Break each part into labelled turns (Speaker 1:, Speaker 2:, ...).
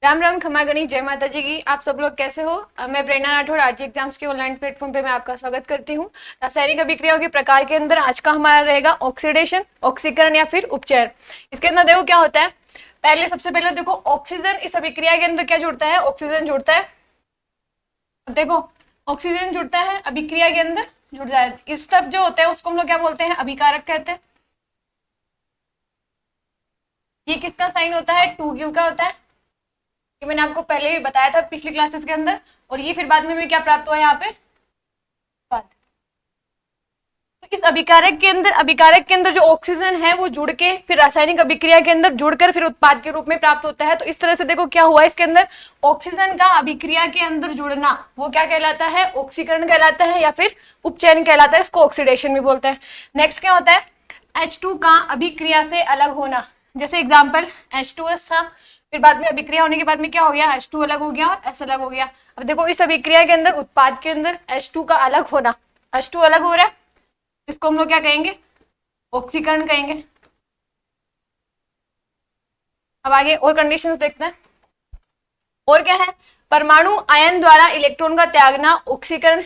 Speaker 1: राम राम खमा गणी जय माता जी की। आप सब लोग कैसे हो? मैं प्रेरणा राठौड़ आरजी एग्जाम्स के ऑनलाइन प्लेटफॉर्म पे मैं आपका स्वागत करती हूँ। रासायनिक अभिक्रियाओं के प्रकार के अंदर आज का हमारा रहेगा ऑक्सीडेशन, ऑक्सीकरण या फिर उपचय। इसके अंदर देखो क्या होता है। सबसे पहले देखो ऑक्सीजन इस अभिक्रिया के अंदर क्या जुड़ता है, ऑक्सीजन जुड़ता है। अब देखो ऑक्सीजन जुड़ता है अभिक्रिया के अंदर, जुड़ जाए इस तरफ जो होता है उसको हम लोग क्या बोलते हैं, अभिकारक कहते हैं। ये किसका साइन होता है, 2Q का होता है। ये मैंने आपको पहले भी बताया था पिछली क्लासेस के अंदर। और ये फिर बाद में भी क्या प्राप्त हुआ यहाँ पे, बाद। तो इस अभिकारक के अंदर जो ऑक्सीजन है वो जुड़ के फिर रासायनिक अभिक्रिया के अंदर जुड़कर फिर उत्पाद के रूप में प्राप्त होता है। तो इस तरह से देखो क्या हुआ इसके अंदर, ऑक्सीजन का अभिक्रिया के अंदर जुड़ना वो क्या कहलाता है, ऑक्सीकरण कहलाता है या फिर उपचयन कहलाता है। इसको ऑक्सीडेशन भी बोलते हैं। नेक्स्ट क्या होता है, H2 का अभिक्रिया से अलग होना। जैसे एग्जाम्पल H2S था, फिर बाद में अभिक्रिया होने के बाद में क्या हो गया, H2 अलग हो गया और S अलग हो गया। अब देखो इस अभिक्रिया के अंदर उत्पाद के अंदर H2 का अलग होना, H2 अलग हो रहा है, इसको हम लोग क्या कहेंगे, ऑक्सीकरण कहेंगे। अब आगे और कंडीशंस देखते हैं। और क्या है, परमाणु आयन द्वारा इलेक्ट्रॉन का त्यागना ऑक्सीकरण,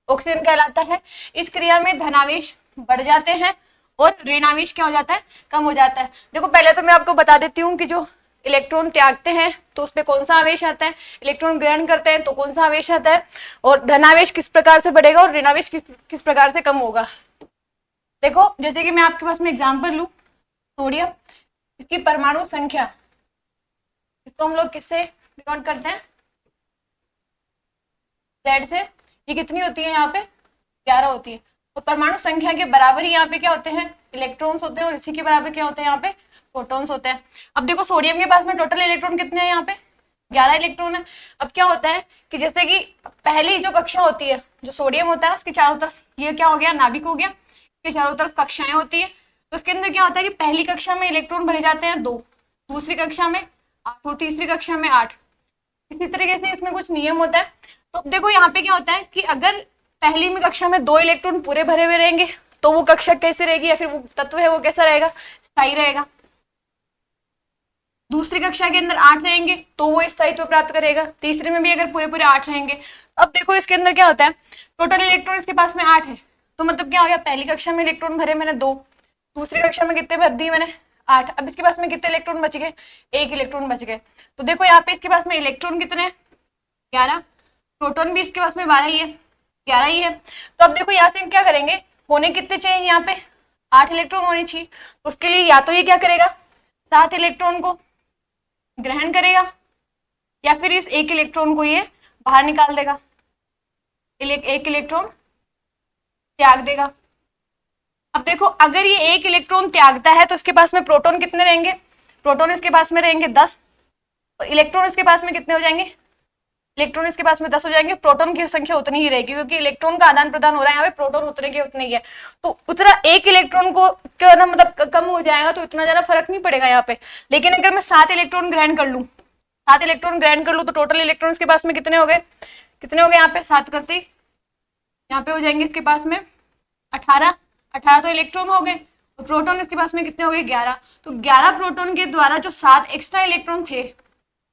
Speaker 1: ऑक्सीजन कहलाता है। इस क्रिया में धनावेश बढ़ जाते हैं और ऋणावेश क्या हो जाता है, कम हो जाता है। देखो पहले तो मैं आपको बता देती हूँ कि जो इलेक्ट्रॉन त्यागते हैं तो उसपे कौन सा आवेश आता है, इलेक्ट्रॉन ग्रहण करते हैं तो कौन सा आवेश आता है, और धनावेश किस प्रकार से बढ़ेगा और ऋणावेश किस प्रकार से कम होगा। देखो जैसे कि मैं आपके पास में एग्जांपल लूं, सोडियम, इसकी परमाणु संख्या, इसको हम लोग किससे डिनोट करते हैं, Z से। ये कितनी होती है यहाँ पे, 11 होती है। तो परमाणु संख्या के बराबर ही यहाँ पे क्या होते हैं, इलेक्ट्रॉन्स होते हैं, और इसी के बराबर क्या होते हैं यहाँ पे, प्रोटॉन्स होते हैं। अब देखो सोडियम के पास में टोटल इलेक्ट्रॉन कितने हैं, यहाँ पे 11 इलेक्ट्रॉन है। अब क्या होता है कि जैसे कि पहली जो कक्षा होती है, जो सोडियम होता है उसके चारों तरफ ये क्या हो गया, नाभिक हो गया, इसके चारों तरफ कक्षाएं होती है। तो उसके अंदर क्या होता है कि पहली कक्षा में इलेक्ट्रॉन भरे जाते हैं 2, दूसरी कक्षा में 8 और तीसरी कक्षा में 8। इसी तरीके से इसमें कुछ नियम होता है। तो देखो यहाँ पे क्या होता है कि अगर पहली में कक्षा में 2 इलेक्ट्रॉन पूरे भरे हुए रहेंगे तो वो कक्षा कैसे रहेगी, या फिर वो तत्व है वो कैसा रहेगा, स्थायी रहेगा। दूसरी कक्षा के अंदर 8 रहेंगे तो वो स्थायित्व प्राप्त करेगा। तीसरे में भी अगर पूरे पूरे 8 रहेंगे। अब देखो इसके अंदर क्या होता है, टोटल इलेक्ट्रॉन इसके पास में 8 है, तो मतलब क्या हो गया, पहली कक्षा में इलेक्ट्रॉन भरे मैंने 2, दूसरी कक्षा में कितने भर दिए मैंने 8। अब इसके पास में कितने इलेक्ट्रॉन बच गए, 1 इलेक्ट्रॉन बच गए। तो देखो यहाँ पे इसके पास में इलेक्ट्रॉन कितने, 11, प्रोटॉन भी इसके पास में 12 ही है, 11 ही है। तो अब देखो यहाँ से हम क्या करेंगे, होने कितने चाहिए, यहाँ पे 8 इलेक्ट्रॉन होने चाहिए। तो उसके लिए या तो ये क्या करेगा, 7 इलेक्ट्रॉन को ग्रहण करेगा, या फिर इस 1 इलेक्ट्रॉन को ये बाहर निकाल देगा, 1 इलेक्ट्रॉन त्याग देगा। अब देखो अगर ये 1 इलेक्ट्रॉन त्यागता है तो इसके पास में प्रोटॉन कितने रहेंगे, प्रोटॉन इसके पास में रहेंगे 10, और इलेक्ट्रॉन इसके पास में कितने हो जाएंगे, इलेक्ट्रॉन इसके पास में 10 हो जाएंगे। प्रोटॉन की संख्या उतनी ही रहेगी क्योंकि इलेक्ट्रॉन का आदान प्रदान हो रहा है, यहाँ पे प्रोटॉन उतने के उतने ही है। तो उतना 1 इलेक्ट्रॉन को क्या ना, मतलब कम हो जाएगा तो इतना ज्यादा फर्क नहीं पड़ेगा यहाँ पे। लेकिन अगर मैं 7 इलेक्ट्रॉन ग्रहण कर लूँ, 7 इलेक्ट्रॉन ग्रहण कर लूँ तो टोटल इलेक्ट्रॉन के पास में कितने हो गए, कितने हो गए यहाँ पे 7 करते ही यहाँ पे हो जाएंगे इसके पास में 18, 18 तो इलेक्ट्रॉन हो गए, और प्रोटॉन इसके पास में कितने हो गए 11। तो 11 प्रोटॉन के द्वारा जो 7 एक्स्ट्रा इलेक्ट्रॉन थे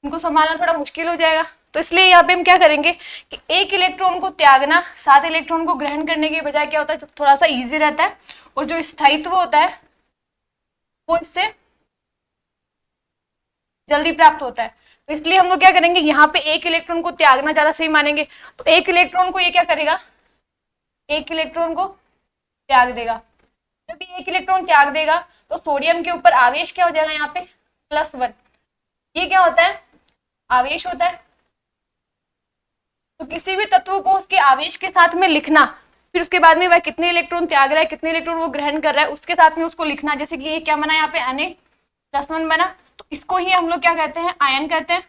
Speaker 1: उनको संभालना थोड़ा मुश्किल हो जाएगा। तो इसलिए यहाँ पे हम क्या करेंगे कि 1 इलेक्ट्रॉन को त्यागना 7 इलेक्ट्रॉन को ग्रहण करने के बजाय क्या होता है, थोड़ा सा इजी रहता है, और जो स्थायित्व होता है वो इससे जल्दी प्राप्त होता है। तो इसलिए हम लोग क्या करेंगे, यहाँ पे 1 इलेक्ट्रॉन को त्यागना ज्यादा सही मानेंगे। तो 1 इलेक्ट्रॉन को ये क्या करेगा, 1 इलेक्ट्रॉन को त्याग देगा। जब ये 1 इलेक्ट्रॉन त्याग देगा तो सोडियम के ऊपर आवेश क्या हो जाएगा, यहाँ पे +1। ये क्या होता है, आवेश होता है। तो किसी भी तत्व को उसके आवेश के साथ में लिखना, फिर उसके बाद में वह कितने इलेक्ट्रॉन त्याग रहा है, कितने इलेक्ट्रॉन वो ग्रहण कर रहा है, उसके साथ में उसको लिखना। जैसे कि ये क्या बना यहाँ पे Na+1 बना, तो इसको ही हम लोग क्या कहते हैं, आयन कहते हैं।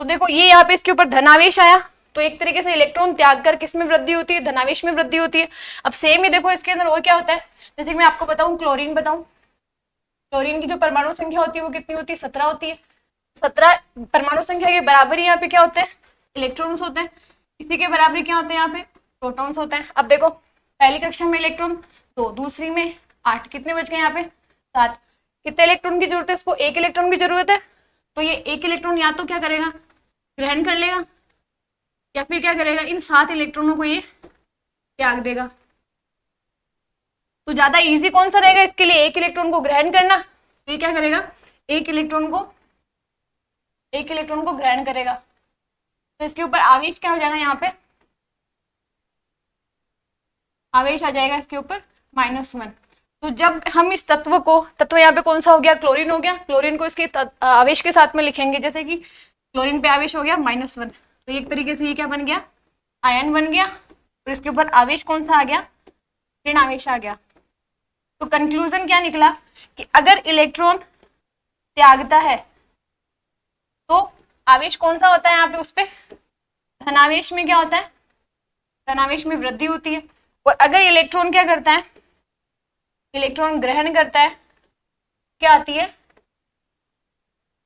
Speaker 1: तो देखो ये यहाँ पे इसके ऊपर धनावेश आया, तो एक तरीके से इलेक्ट्रॉन त्याग कर किस में वृद्धि होती है, धनावेश में वृद्धि होती है। अब सेम ही देखो इसके अंदर और क्या होता है, जैसे कि मैं आपको बताऊं क्लोरीन बताऊं, क्लोरीन की जो परमाणु संख्या होती है वो कितनी होती है, 17 होती है। 17 परमाणु संख्या के बराबर यहाँ पे क्या होते हैं, इलेक्ट्रॉन्स होते हैं। इसी के बराबर क्या होते हैं, यहाँ पे प्रोटॉन्स होते हैं। अब देखो पहली कक्षा में इलेक्ट्रॉन 2, दूसरी में 8, कितने बच गए यहाँ पे 7। कितने इलेक्ट्रॉन की जरूरत है इसको, एक इलेक्ट्रॉन की जरूरत है। तो ये एक इलेक्ट्रॉन या तो क्या करेगा, ग्रहण कर लेगा, या फिर क्या करेगा, इन 7 इलेक्ट्रॉनों को ये त्याग देगा। तो ज्यादा इजी कौन सा रहेगा इसके लिए, एक इलेक्ट्रॉन को ग्रहण करना। तो ये क्या करेगा, एक इलेक्ट्रॉन को ग्रहण करेगा। तो इसके ऊपर आवेश क्या हो जाएगा, यहाँ पे आवेश आ जाएगा इसके ऊपर -1। तो जब हम इस तत्व यहाँ पे कौन सा हो गया, क्लोरीन हो गया, क्लोरीन को इसके आवेश के साथ में लिखेंगे, जैसे कि क्लोरीन पे आवेश हो गया -1। तो एक तरीके से ये क्या बन गया, आयन बन गया। और इसके ऊपर आवेश कौन सा आ गया, ऋण आवेश आ गया। तो कंक्लूजन क्या निकला कि अगर इलेक्ट्रॉन त्यागता है तो आवेश कौन सा होता है, यहाँ पे उस पे धनावेश में क्या होता है, धनावेश में वृद्धि होती है। और अगर इलेक्ट्रॉन क्या करता है, इलेक्ट्रॉन ग्रहण करता है, क्या आती है,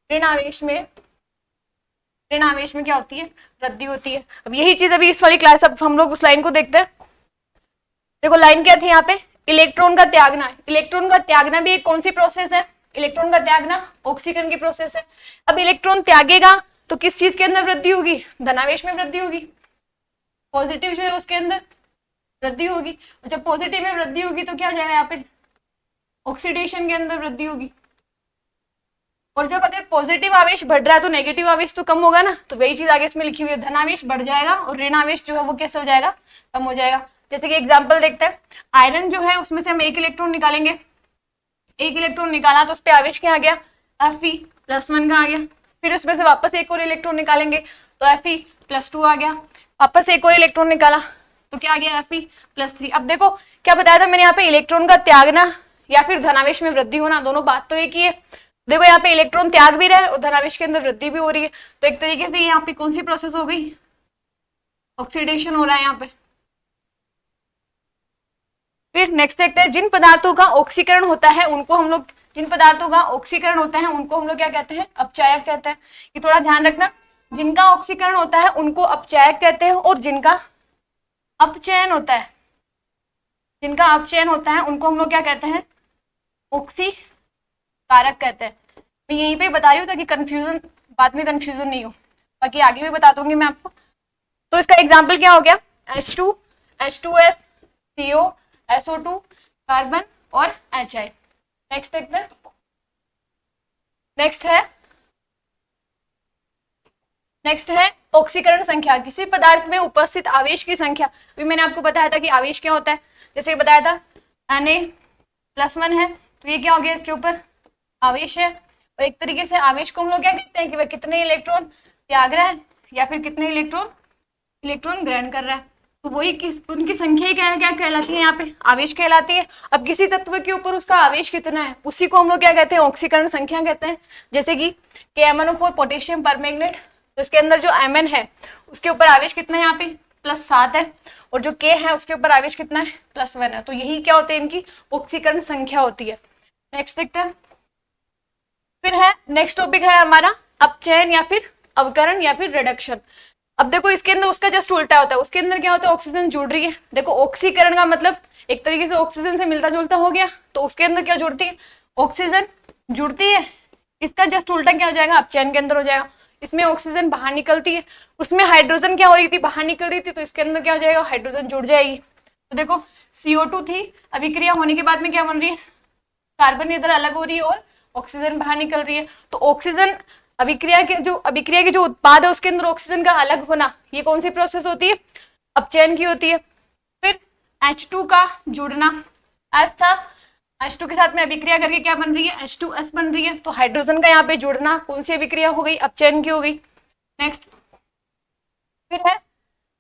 Speaker 1: ऋण आवेश में क्या होती है, वृद्धि होती है। अब यही चीज अभी इस वाली क्लास, अब हम लोग उस लाइन को देखते हैं। देखो लाइन क्या थी यहाँ पे, इलेक्ट्रॉन का त्यागना। इलेक्ट्रॉन का त्यागना भी एक कौन सी प्रोसेस है, इलेक्ट्रॉन का त्यागना ऑक्सीकरण की प्रोसेस है। अब इलेक्ट्रॉन त्यागेगा तो किस चीज के अंदर वृद्धि होगी, धनावेश में वृद्धि होगी, पॉजिटिव जो है उसके अंदर वृद्धि होगी। और जब पॉजिटिव में वृद्धि होगी तो क्या हो जाएगा, यहाँ पे ऑक्सीडेशन के अंदर वृद्धि होगी। और जब अगर पॉजिटिव आवेश बढ़ रहा है तो नेगेटिव आवेश तो कम होगा ना। तो वही चीज आगे इसमें लिखी हुई है, धनावेश बढ़ जाएगा और ऋण आवेश जो है वो कैसे हो जाएगा, कम हो जाएगा। जैसे कि एग्जांपल देखते हैं, आयरन जो है उसमें से हम एक इलेक्ट्रॉन निकालेंगे, एक इलेक्ट्रॉन निकाला तो उस पर आवेश क्या आ गया, Fe+1 का आ गया। फिर उसमें से वापस एक और इलेक्ट्रॉन निकालेंगे तो Fe+2 आ गया। वापस एक और इलेक्ट्रॉन निकाला तो क्या आ गया, Fe+3। अब देखो क्या बताया था मैंने यहाँ पे, इलेक्ट्रॉन का त्यागना या फिर धनावेश में वृद्धि होना, दोनों बात तो एक ही है। देखो यहाँ पे इलेक्ट्रॉन त्याग भी रहा है और धनावेश के अंदर वृद्धि भी हो रही है। तो एक तरीके से यहाँ पे कौन सी प्रोसेस हो गई, ऑक्सीडेशन हो रहा है यहाँ पे। फिर नेक्स्ट देखते हैं, जिन पदार्थों का ऑक्सीकरण होता है उनको हम लोग क्या कहते हैं, अपचायक कहते हैं। ये थोड़ा ध्यान रखना, जिनका ऑक्सीकरण होता है उनको अपचायक कहते हैं, और जिनका अपचयन होता है उनको हम लोग क्या कहते हैं, ऑक्सीकारक कहते हैं। मैं यहीं पे बता रही हूँ ताकि बाद में कंफ्यूजन नहीं हो, बाकी आगे भी बता दूंगी मैं आपको। तो इसका एग्जाम्पल क्या हो गया, H2, H2S, CO, SO2, carbon और HI। नेक्स्ट देखते हैं, नेक्स्ट है ऑक्सीकरण संख्या, किसी पदार्थ में उपस्थित आवेश की संख्या। अभी मैंने आपको बताया था कि आवेश क्या होता है, जैसे बताया था Na+1 है तो ये क्या हो गया, इसके ऊपर आवेश है। और एक तरीके से आवेश को हम लोग क्या कहते हैं कि वह कितने इलेक्ट्रॉन त्याग रहा है या फिर कितने इलेक्ट्रॉन ग्रहण कर रहा है। तो वही उनकी संख्या ही क्या कहलाती है, यहाँ पे आवेश कहलाती है। अब किसी तत्व के ऊपर उसका आवेश कितना है उसी को हम लोग क्या कहते हैं, ऑक्सीकरण संख्या कहते हैं। जैसे कि KMnO4 पोटेशियम परमैंगनेट, तो इसके अंदर जो Mn है उसके ऊपर आवेश कितना है, यहाँ पे +7 है, और जो K है उसके ऊपर आवेश कितना है, +1 है। तो यही क्या होते हैं, इनकी ऑक्सीकरण संख्या होती है। नेक्स्ट देखते हैं, फिर है नेक्स्ट टॉपिक है हमारा अपचयन या फिर अवकरण या फिर रिडक्शन। अब देखो इसके अंदर उसका जस्ट उल्टा होता है, उसके अंदर क्या होता है, ऑक्सीजन जुड़ रही है। देखो ऑक्सीकरण का मतलब एक तरीके से ऑक्सीजन से मिलता जुलता हो गया, तो उसके अंदर क्या जुड़ती है, ऑक्सीजन जुड़ती है। इसका जस्ट उल्टा क्या हो जाएगा, अपचयन के अंदर हो जाएगा। इसमें ऑक्सीजन बाहर निकलती है, उसमें हाइड्रोजन क्या हो रही थी, बाहर निकल रही थी, तो इसके अंदर क्या हो जाएगा, हाइड्रोजन जुड़ जाएगी। तो देखो CO2 थी, अभिक्रिया होने के बाद में क्या बन रही है, कार्बन इधर अलग हो रही है और ऑक्सीजन बाहर निकल रही है। तो ऑक्सीजन अभिक्रिया के जो उत्पाद है उसके अंदर ऑक्सीजन का अलग होना, ये कौन सी प्रोसेस होती है, अपचयन की होती है। फिर H2 का जुड़ना, H था, H2 के साथ में अभिक्रिया करके क्या बन रही है, H2S बन रही है। तो हाइड्रोजन का यहाँ पे जुड़ना कौन सी अभिक्रिया हो गई, अपचयन की हो गई। नेक्स्ट फिर है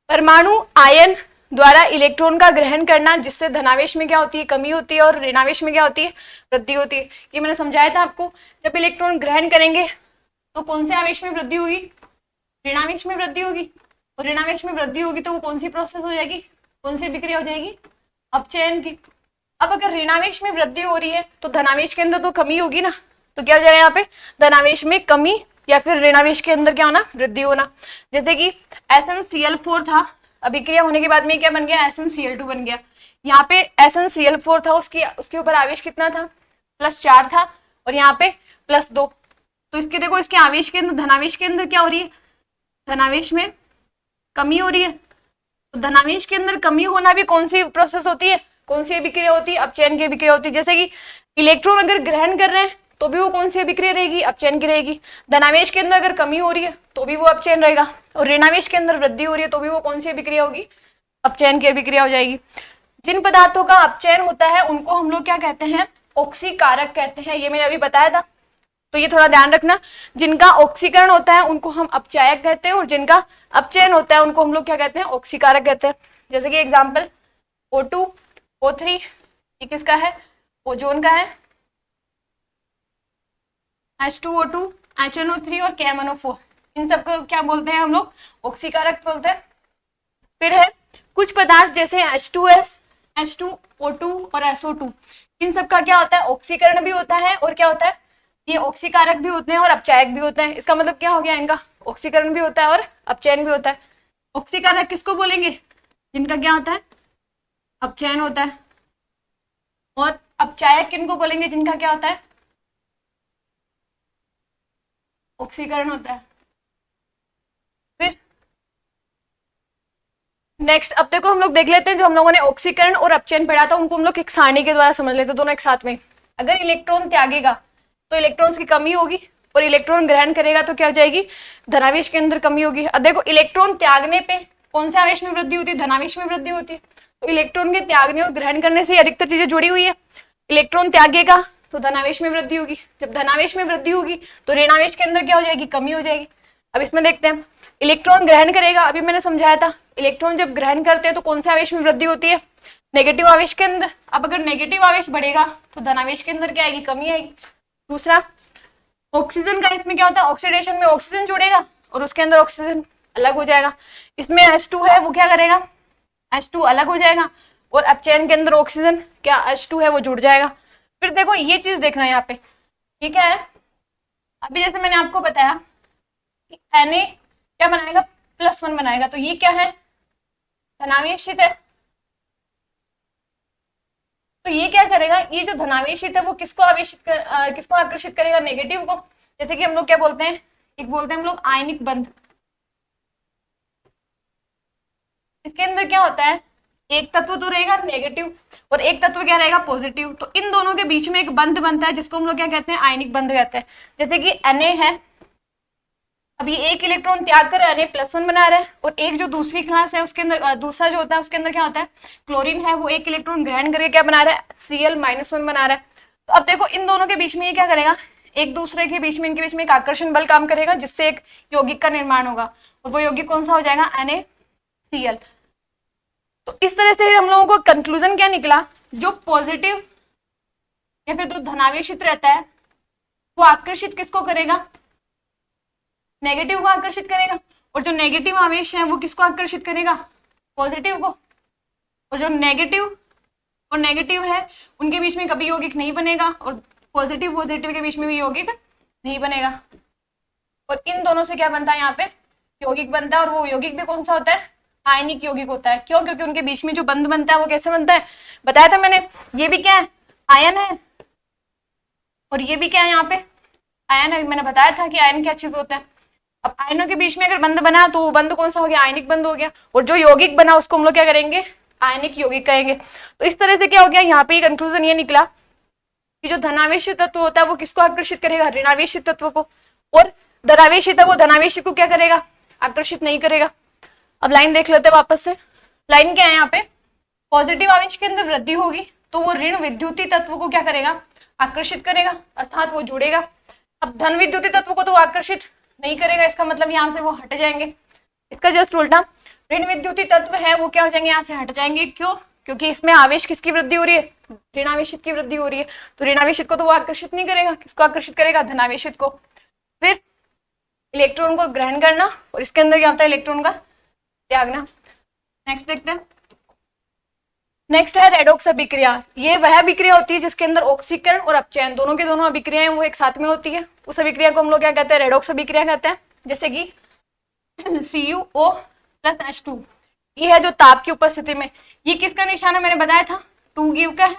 Speaker 1: परमाणु आयन द्वारा इलेक्ट्रॉन का ग्रहण करना, जिससे धनावेश में क्या होती है, कमी होती है, और ऋणावेश में क्या होती है, वृद्धि होती है। ये मैंने समझाया था आपको, जब इलेक्ट्रॉन ग्रहण करेंगे तो कौन से आवेश में वृद्धि होगी, ऋणावेश में वृद्धि होगी। और ऋणावेश में वृद्धि होगी तो वो कौन सी प्रोसेस हो जाएगी, कौन सी अभिक्रिया हो जाएगी, अपचयन की। अब अगर ऋणावेश में वृद्धि हो रही है तो धनावेश के अंदर तो कमी होगी ना, तो क्या हो जाएगा यहाँ पे, धनावेश में कमी या फिर ऋणावेश के अंदर क्या होना, वृद्धि होना। जैसे कि SnCl4 था, अभिक्रिया होने के बाद में क्या बन गया, SnCl2 बन गया। यहाँ पे SnCl4 था, उसके ऊपर आवेश कितना था, +4 था, और यहाँ पे +2। तो इसके देखो, इसके आवेश के अंदर, धनावेश के अंदर क्या हो रही है, धनावेश में कमी हो रही है। तो धनावेश के अंदर कमी होना भी कौन सी प्रोसेस होती है, कौन सी अभिक्रिया होती है, अपचयन की अभिक्रिया होती है। जैसे कि इलेक्ट्रॉन अगर ग्रहण कर रहे हैं तो भी वो कौन सी अभिक्रिया रहेगी, अपचयन की रहेगी। धनावेश के अंदर अगर कमी हो रही है तो भी वो अपचयन रहेगा, और ऋणावेश के अंदर वृद्धि हो रही है तो भी वो कौन सी अभिक्रिया होगी, अपचयन की अभिक्रिया हो जाएगी। जिन पदार्थों का अपचयन होता है उनको हम लोग क्या कहते हैं, ऑक्सीकारक कहते हैं। ये मैंने अभी बताया था, तो ये थोड़ा ध्यान रखना। जिनका ऑक्सीकरण होता है उनको हम अपचायक कहते हैं, और जिनका अपचयन होता है उनको हम लोग क्या कहते हैं, ऑक्सीकारक कहते हैं। जैसे कि एग्जाम्पल O2, O3, ये किसका है, ओजोन का है। H2O2, HNO3 और KMnO4, इन सबको क्या बोलते हैं हम लोग, ऑक्सीकारक बोलते हैं। फिर है कुछ पदार्थ जैसे H2S, H2O2 और SO2, इन सब का क्या होता है, ऑक्सीकरण भी होता है, और क्या होता है, ये ऑक्सीकारक भी होते हैं और अपचायक भी होते हैं। इसका मतलब क्या हो गया, इनका ऑक्सीकरण भी होता है और अपचयन भी होता है। ऑक्सीकारक किसको बोलेंगे, जिनका क्या होता है, अपचयन होता है। और अपचायक किनको बोलेंगे, जिनका क्या होता है, ऑक्सीकरण होता है। फिर नेक्स्ट, अब देखो हम लोग देख लेते हैं, जो हम लोगों ने ऑक्सीकरण और अपचयन पढ़ा था उनको हम लोग एक सारणी के द्वारा समझ लेते हैं, दोनों एक साथ में। अगर इलेक्ट्रॉन त्यागेगा तो इलेक्ट्रॉन्स की कमी होगी, और इलेक्ट्रॉन ग्रहण करेगा तो क्या हो जाएगी, धनावेश के अंदर कमी होगी। अब देखो इलेक्ट्रॉन त्यागने पे कौन से आवेश में वृद्धि होती है, धनावेश में वृद्धि होती है। तो इलेक्ट्रॉन के त्यागने और ग्रहण करने से अधिकतर चीजें जुड़ी हुई है। इलेक्ट्रॉन त्यागेगा तो धनावेश में वृद्धि होगी, जब धनावेश में वृद्धि होगी तो ऋणावेश के अंदर क्या हो जाएगी, कमी हो जाएगी। अब इसमें देखते हैं, इलेक्ट्रॉन ग्रहण करेगा, अभी मैंने समझाया था, इलेक्ट्रॉन जब ग्रहण करते हैं तो कौन से आवेश में वृद्धि होती है, नेगेटिव आवेश के अंदर। अब अगर नेगेटिव आवेश बढ़ेगा तो धनावेश के अंदर क्या आएगी, कमी आएगी। दूसरा, ऑक्सीजन का इसमें क्या होता है, ऑक्सीडेशन में ऑक्सीजन जुड़ेगा और उसके अंदर ऑक्सीजन अलग हो जाएगा। इसमें H2 है वो क्या करेगा, H2 अलग हो जाएगा, और अपचयन के अंदर ऑक्सीजन क्या H2 है वो जुड़ जाएगा। फिर देखो ये चीज देखना है यहाँ पे, ये क्या है, अभी जैसे मैंने आपको बताया कि Na क्या बनाएगा, +1 बनाएगा, तो ये क्या है, धनावेशित है। तो ये क्या करेगा, ये जो धनावेशित है वो किसको किसको आकर्षित करेगा, नेगेटिव को। जैसे कि हम लोग क्या बोलते हैं, एक बोलते हैं हम लोग आयनिक बंध। इसके अंदर क्या होता है, एक तत्व तो रहेगा नेगेटिव और एक तत्व क्या रहेगा, पॉजिटिव। तो इन दोनों के बीच में एक बंध बनता है जिसको हम लोग क्या कहते हैं, आयनिक बंध कहते हैं। जैसे कि Na है, अभी एक इलेक्ट्रॉन त्याग कर Na+1 बना रहा है, और एक जो दूसरी क्लास है उसके अंदर, दूसरा जो होता है उसके अंदर क्या होता है, क्लोरीन है, वो एक इलेक्ट्रॉन ग्रहण करके क्या बना रहा है, Cl-1 बना रहा है। तो अब देखो इन दोनों के बीच में ये क्या करेगा, एक दूसरे के बीच में, इनके बीच में एक आकर्षण बल काम करेगा, जिससे एक यौगिक का निर्माण होगा, और वो यौगिक कौन सा हो जाएगा, NaCl। तो इस तरह से हम लोगों को कंक्लूजन क्या निकला, जो पॉजिटिव या फिर जो धनावेशित रहता है वो आकर्षित किसको करेगा, नेगेटिव को आकर्षित करेगा, और जो नेगेटिव आवेश है वो किसको आकर्षित करेगा, पॉजिटिव को। और जो नेगेटिव और नेगेटिव है उनके बीच में कभी यौगिक नहीं बनेगा, और पॉजिटिव के बीच में भी यौगिक नहीं बनेगा। और इन दोनों से क्या बनता है, यहाँ पे यौगिक बनता है, और वो यौगिक भी कौन सा होता है, आयनिक यौगिक होता है। क्यों, क्योंकि उनके बीच में जो बंध बनता है वो कैसे बनता है, बताया था मैंने, ये भी क्या है, आयन है, और ये भी क्या है, यहाँ पे आयन है। मैंने बताया था कि आयन क्या चीज होता है। अब आयनों के बीच में अगर बंध बना तो वो बंध कौन सा हो गया, आयनिक बंध हो गया, और जो यौगिक बना उसको हम लोग क्या करेंगे, आयनिक यौगिक कहेंगे। तो इस तरह से क्या हो गया, यहाँ पे कंक्लूजन ये निकला कि जो धनावेशित तत्व होता है वो किसको आकर्षित करेगा, ऋणावेशित तत्व को, और धनावेशित है वो धनावेशित को क्या करेगा, आकर्षित नहीं करेगा। अब लाइन देख लेते हैं वापस से, लाइन क्या है यहाँ पे, पॉजिटिव आवेश के अंदर वृद्धि होगी तो वो ऋण विद्युतीय तत्व को क्या करेगा, आकर्षित करेगा, अर्थात वो जुड़ेगा। अब धन विद्युतीय तत्व को तो आकर्षित नहीं करेगा, इसका मतलब यहाँ से वो हट जाएंगे। इसका जस्ट उल्टा, ऋण विद्युतीय तत्व है वो क्या हो जाएंगे, यहाँ से हट जाएंगे। क्यों, क्योंकि इसमें आवेश किसकी वृद्धि हो रही है, ऋणावेशित की वृद्धि हो रही है, तो ऋणावेशित को तो वो आकर्षित नहीं करेगा, किसको आकर्षित करेगा, धनावेशित को। फिर इलेक्ट्रॉन को ग्रहण करना, और इसके अंदर क्या होता है, इलेक्ट्रॉन का त्यागना। नेक्स्ट देखते हैं, नेक्स्ट है रेडॉक्स अभिक्रिया। ये वह अभिक्रिया होती है जिसके अंदर ऑक्सीकरण और अपचयन दोनों की दोनों अभिक्रियाएं वो एक साथ में होती है। उस अभिक्रिया को हम लोग क्या कहते हैं, रेडॉक्स अभिक्रिया कहते हैं। जैसे कि CuO+H2, ये है जो ताप की उपस्थिति में, ये किसका निशान है, मैंने बताया था 2 गिव का है,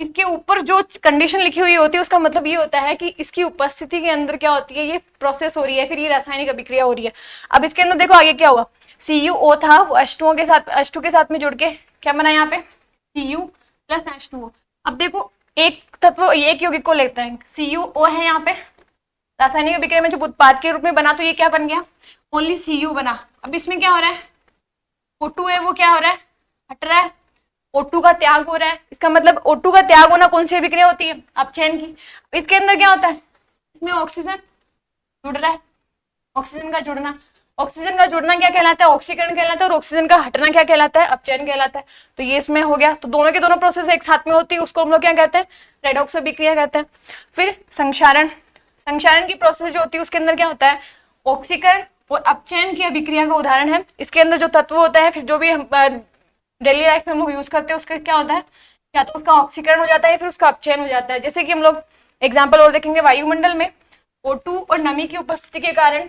Speaker 1: इसके ऊपर जो कंडीशन लिखी हुई होती है उसका मतलब ये होता है कि इसकी उपस्थिति के अंदर क्या होती है, ये प्रोसेस हो रही है, फिर ये रासायनिक अभिक्रिया हो रही है। अब इसके अंदर देखो आगे क्या हुआ, CuO था वो H2O के साथ, H2 के साथ में जुड़ के क्या बना यहाँ पे Cu प्लस H2O। अब देखो एक तत्व एक यौगिक को लेते हैं, CuO है यहाँ पे, रासायनिक अभिक्रिया में जब उत्पाद के रूप में बना तो ये क्या बन गया, ओनली Cu बना। अब इसमें क्या हो रहा है, O2 है वो क्या हो रहा है, हट रहा है, O2 का त्याग हो रहा है। इसका मतलब O2 का त्याग होना कौन सी अभिक्रिया होती है, अपचयन की। इसके अंदर क्या होता है, इसमें ऑक्सीजन जुड़ रहा है, ऑक्सीजन का जुड़ना, ऑक्सीजन का जुड़ना क्या कहलाता है, ऑक्सीकरण कहलाता है, और ऑक्सीजन का हटना क्या कहलाता है, अपचयन कहलाता है। तो ये इसमें हो गया, तो दोनों के दोनों प्रोसेस एक साथ में होती है, उसको हम लोग क्या कहते हैं, रेडॉक्स अभिक्रिया कहते हैं। फिर संक्षारण, संक्षारण की प्रोसेस जो होती है उसके अंदर क्या होता है, ऑक्सीकरण और अपचयन की अभिक्रिया का उदाहरण है। इसके अंदर जो तत्व होता है, फिर जो भी हम डेली लाइफ में हम लोग यूज करते हैं, उसका क्या होता है, या तो उसका ऑक्सीकरण हो जाता है, फिर उसका अपचयन हो जाता है। जैसे कि हम लोग एग्जाम्पल और देखेंगे, वायुमंडल में O2 और नमी की उपस्थिति के कारण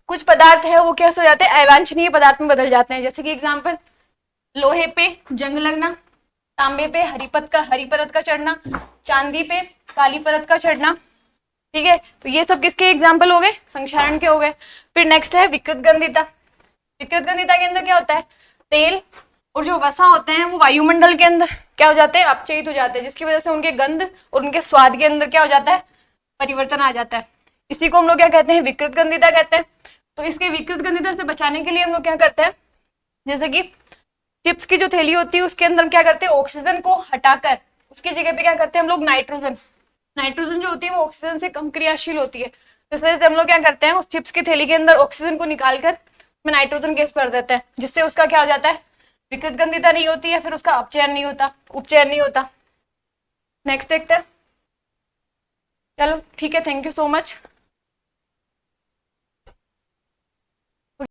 Speaker 1: कुछ पदार्थ है वो कैसे हो जाते हैं, अवांछनीय पदार्थ में बदल जाते हैं। जैसे कि एग्जाम्पल, लोहे पे जंग लगना, तांबे पे हरी परत का चढ़ना, चांदी पे काली परत का चढ़ना, ठीक है। तो ये सब किसके एग्जाम्पल हो गए, संक्षारण के हो गए। फिर नेक्स्ट है विकृत गंधिता। विकृत गंधिता के अंदर क्या होता है, तेल और जो वसा होते हैं वो वायुमंडल के अंदर क्या हो जाते हैं, अपचयित हो जाते हैं, जिसकी वजह से उनके गंध और उनके स्वाद के अंदर क्या हो जाता है, परिवर्तन आ जाता है। इसी को हम लोग क्या कहते हैं, विकृत गंधिता कहते हैं। तो इसके विकृत गंधिता से बचाने के लिए हम लोग क्या करते हैं, जैसे कि चिप्स की जो थैली होती है उसके अंदर क्या करते हैं, ऑक्सीजन को हटाकर उसकी जगह पे क्या करते हैं हम लोग, नाइट्रोजन, नाइट्रोजन जो होती है वो ऑक्सीजन से कम क्रियाशील होती है। तो इस वजह से हम लोग क्या करते हैं, उस चिप्स की थैली के अंदर ऑक्सीजन को निकालकर उसमें नाइट्रोजन गैस भर देते हैं, जिससे उसका क्या हो जाता है, विकृत गंधिता नहीं होती है, फिर उसका अपचयन नहीं होता, उपचयन नहीं होता। नेक्स्ट देखते हैं, चलो ठीक है, थैंक यू सो मच।